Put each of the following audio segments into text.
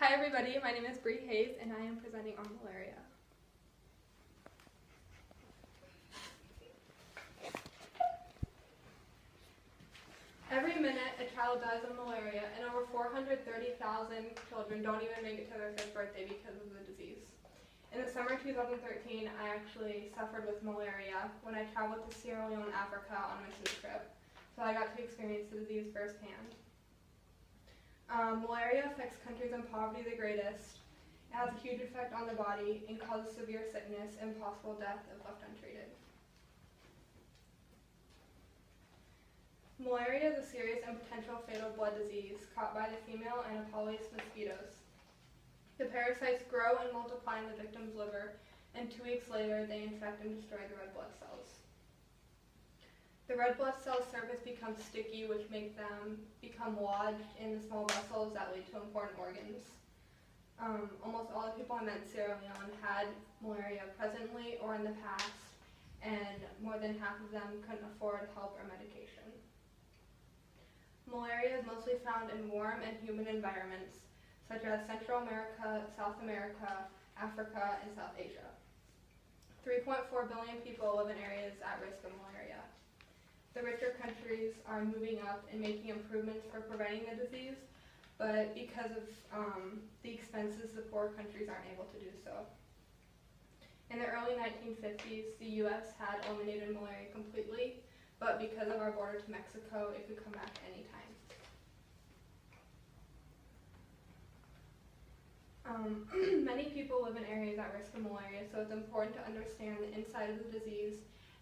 Hi everybody, my name is Bree Hayes and I am presenting on malaria. Every minute a child dies of malaria and over 430,000 children don't even make it to their 5th birthday because of the disease. In the summer 2013, I actually suffered with malaria when I traveled to Sierra Leone, Africa on a mission trip, so I got to experience the disease firsthand. Malaria affects countries in poverty the greatest. It has a huge effect on the body and causes severe sickness and possible death if left untreated. Malaria is a serious and potential fatal blood disease caught by the female Anopheles mosquitoes. The parasites grow and multiply in the victim's liver, and 2 weeks later they infect and destroy the red blood cells. The red blood cell surface becomes sticky, which make them become lodged in the small vessels that lead to important organs. Almost all the people I met in Sierra Leone had malaria presently or in the past, and more than half of them couldn't afford help or medication. Malaria is mostly found in warm and humid environments, such as Central America, South America, Africa, and South Asia. 3.4 billion people live in areas at risk of malaria. The richer countries are moving up and making improvements for preventing the disease, but because of the expenses, the poor countries aren't able to do so. In the early 1950s, the U.S. had eliminated malaria completely, but because of our border to Mexico, it could come back anytime. Many people live in areas at risk of malaria, so it's important to understand the inside of the disease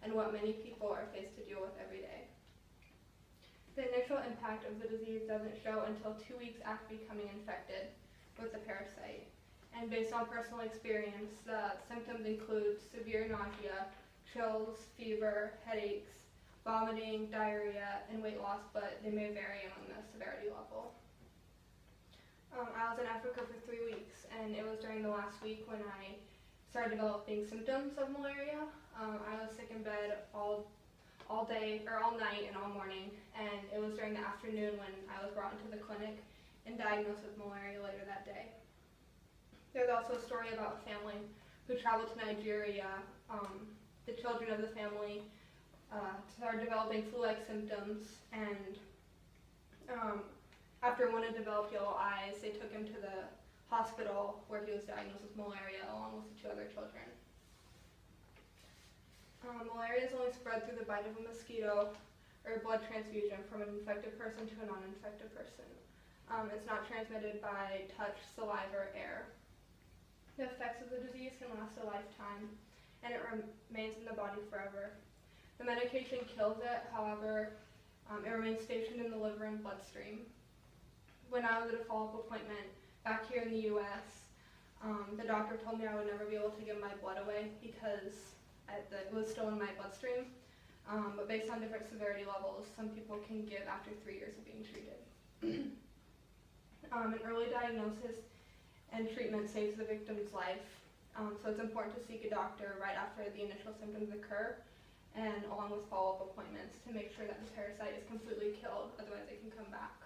and what many people are faced to deal with every day. The initial impact of the disease doesn't show until 2 weeks after becoming infected with the parasite. And based on personal experience, the symptoms include severe nausea, chills, fever, headaches, vomiting, diarrhea, and weight loss, but they may vary among the severity level. I was in Africa for 3 weeks, and it was during the last week when I started developing symptoms of malaria. I was sick in bed all day, or all night and all morning, and it was during the afternoon when I was brought into the clinic and diagnosed with malaria later that day. There's also a story about a family who traveled to Nigeria. The children of the family started developing flu-like symptoms, and after one had developed yellow eyes, they took him to the hospital where he was diagnosed with malaria along with the 2 other children. Malaria is only spread through the bite of a mosquito or blood transfusion from an infected person to a non-infected person. It's not transmitted by touch, saliva, or air. The effects of the disease can last a lifetime, and it remains in the body forever. The medication kills it, however, it remains stationed in the liver and bloodstream. When I was at a follow-up appointment back here in the U.S., the doctor told me I would never be able to give my blood away because it was still in my bloodstream. But based on different severity levels, some people can give after 3 years of being treated. An early diagnosis and treatment saves the victim's life, so it's important to seek a doctor right after the initial symptoms occur, and along with follow-up appointments to make sure that the parasite is completely killed, otherwise it can come back.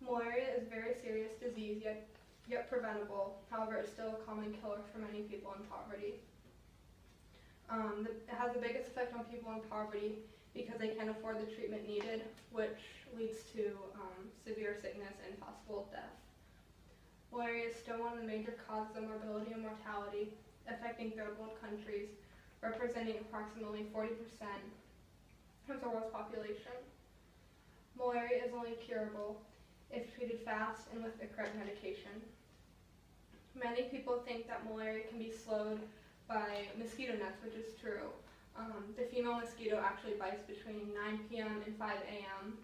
Malaria is a very serious disease, yet preventable. However, it's still a common killer for many people in poverty. It has the biggest effect on people in poverty because they can't afford the treatment needed, which leads to severe sickness and possible death. Malaria is still one of the major causes of morbidity and mortality, affecting third world countries, representing approximately 40% of the world's population. Malaria is only curable if treated fast and with the correct medication. Many people think that malaria can be slowed by mosquito nets, which is true. The female mosquito actually bites between 9 p.m. and 5 a.m.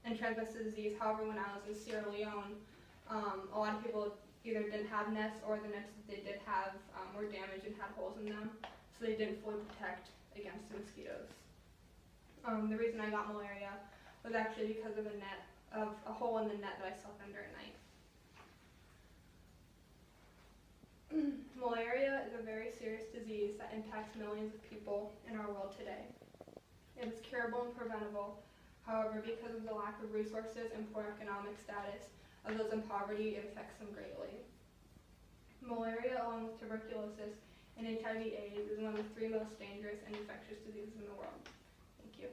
And transmits the disease. However, when I was in Sierra Leone, a lot of people either didn't have nets or the nets that they did have were damaged and had holes in them, so they didn't fully protect against the mosquitoes. The reason I got malaria was actually because of a hole in the net that I slept under at night. Malaria is a very serious disease that impacts millions of people in our world today. It is curable and preventable. However, because of the lack of resources and poor economic status of those in poverty, it affects them greatly. Malaria, along with tuberculosis and HIV/AIDS, is one of the 3 most dangerous and infectious diseases in the world. Thank you.